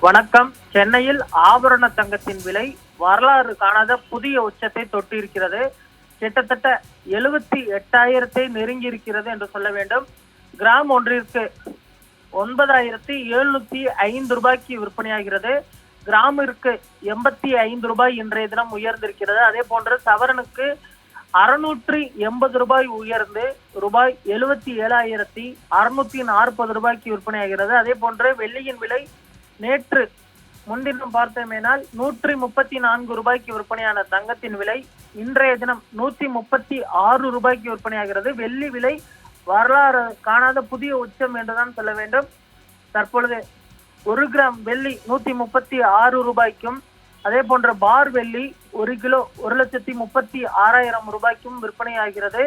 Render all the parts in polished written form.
வணக்கம். சென்னையில் ஆபரண தங்கத்தின் விலை வரலாறு காணாத புதிய உச்சத்தை தொட்டிருக்கிறது. கிட்டத்தட்ட 78,000 நெருங்கி இருக்கிறது என்று சொல்ல வேண்டும். கிராம் ஒன்றிற்கு 9,705 ரூபாய்க்கு விற்பனையாகிறது. கிராமிற்கு 85 ரூபாய் இன்றைய தினம் உயர்ந்திருக்கிறது. அதே போன்று சவரனுக்கு 680 ரூபாய் உயர்ந்து ரூபாய் 77,640 ரூபாய்க்கு விற்பனையாகிறது. அதே போன்று வெள்ளியின் விலை நேற்று முன்தினம் பார்த்தோமேனால் 134 ரூபாய்க்கு விற்பனையான தங்கத்தின் விலை இன்றைய தினம் 136 ரூபாய்க்கு விற்பனையாகிறது. வெள்ளி விலை வரலாறு காணாத புதிய உச்சம் என்றுதான் சொல்ல வேண்டும். தற்பொழுது 1 கிராம் வெள்ளி 136 ரூபாய்க்கும், அதே போன்ற பார் வெள்ளி 1 கிலோ 1,36,000 ரூபாய்க்கும் விற்பனையாகிறது.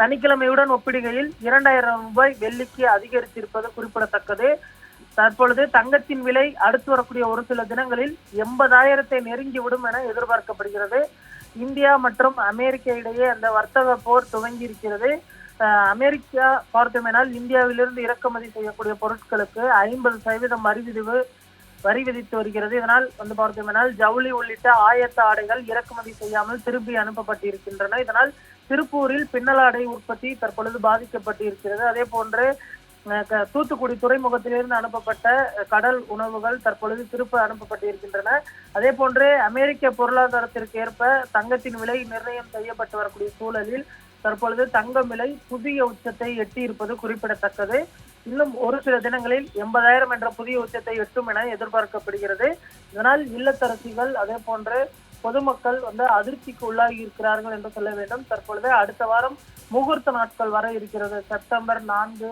சனிக்கிழமையுடன் ஒப்பிடுகையில் 2,000 ரூபாய் வெள்ளிக்கு அதிகரித்திருப்பது குறிப்பிடத்தக்கது. தற்பொழுது தங்கத்தின் விலை அடுத்து வரக்கூடிய ஒரு சில தினங்களில் 80,000 நெருங்கிவிடும் என எதிர்பார்க்கப்படுகிறது. இந்தியா மற்றும் அமெரிக்கா இடையே அந்த வர்த்தக போர் துவங்கி இருக்கிறது. அமெரிக்கா பார்த்தோமேனால் இந்தியாவிலிருந்து இறக்குமதி செய்யக்கூடிய பொருட்களுக்கு 50% வரி விதித்து வருகிறது. இதனால் பார்த்தோமேனால் ஜவுளி உள்ளிட்ட ஆயத்த ஆடைகள் இறக்குமதி செய்யாமல் திருப்பி அனுப்பப்பட்டிருக்கின்றன. இதனால் திருப்பூரில் பின்னலாடை உற்பத்தி தற்பொழுது பாதிக்கப்பட்டு இருக்கிறது. அதே போன்று தூத்துக்குடி துறைமுகத்திலிருந்து அனுப்பப்பட்ட கடல் உணவுகள் தற்பொழுது திருப்ப அனுப்பப்பட்டிருக்கின்றன. அதே போன்று அமெரிக்க பொருளாதாரத்திற்கு ஏற்ப தங்கத்தின் விலை நிர்ணயம் செய்யப்பட்டு வரக்கூடிய சூழலில் தற்பொழுது தங்கம் விலை புதிய உச்சத்தை எட்டி இருப்பது குறிப்பிடத்தக்கது. இன்னும் ஒரு சில தினங்களில் 80,000 என்ற புதிய உச்சத்தை எட்டும் என எதிர்பார்க்கப்படுகிறது. இதனால் இல்லத்தரசிகள் அதே போன்று பொதுமக்கள் அதிர்ச்சிக்கு உள்ளாகி இருக்கிறார்கள் என்று சொல்ல வேண்டும். தற்பொழுது அடுத்த வாரம் முகூர்த்த நாட்கள் வர இருக்கிறது. செப்டம்பர் 4,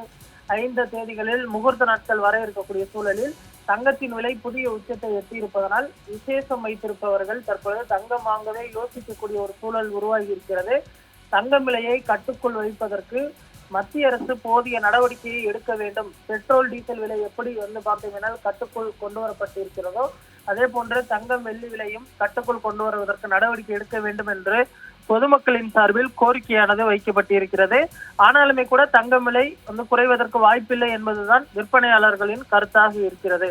5 தேதிகளில் முகூர்த்த நாட்கள் வர இருக்கக்கூடிய சூழலில் தங்கத்தின் விலை புதிய உச்சத்தை எட்டி இருப்பதனால் விசேஷம் வைத்திருப்பவர்கள் தற்பொழுது தங்கம் வாங்கவே யோசிக்கக்கூடிய ஒரு சூழல் உருவாகி இருக்கிறது. தங்கம் விலையை கட்டுக்குள் வைப்பதற்கு மத்திய அரசு போதிய நடவடிக்கையை எடுக்க வேண்டும். பெட்ரோல் டீசல் விலை எப்படி பார்த்தீங்கன்னா கட்டுக்குள் கொண்டு வரப்பட்டு இருக்கிறதோ அதே போன்று தங்கம் வெள்ளி விலையும் கட்டுக்குள் கொண்டு வருவதற்கு நடவடிக்கை எடுக்க வேண்டும் என்று பொதுமக்களின் சார்பில் கோரிக்கையானது வைக்கப்பட்டிருக்கிறது. ஆனாலுமே கூட தங்கம் விலை குறைவதற்கு வாய்ப்பில்லை என்பதுதான் விற்பனையாளர்களின் கருத்தாக இருக்கிறது.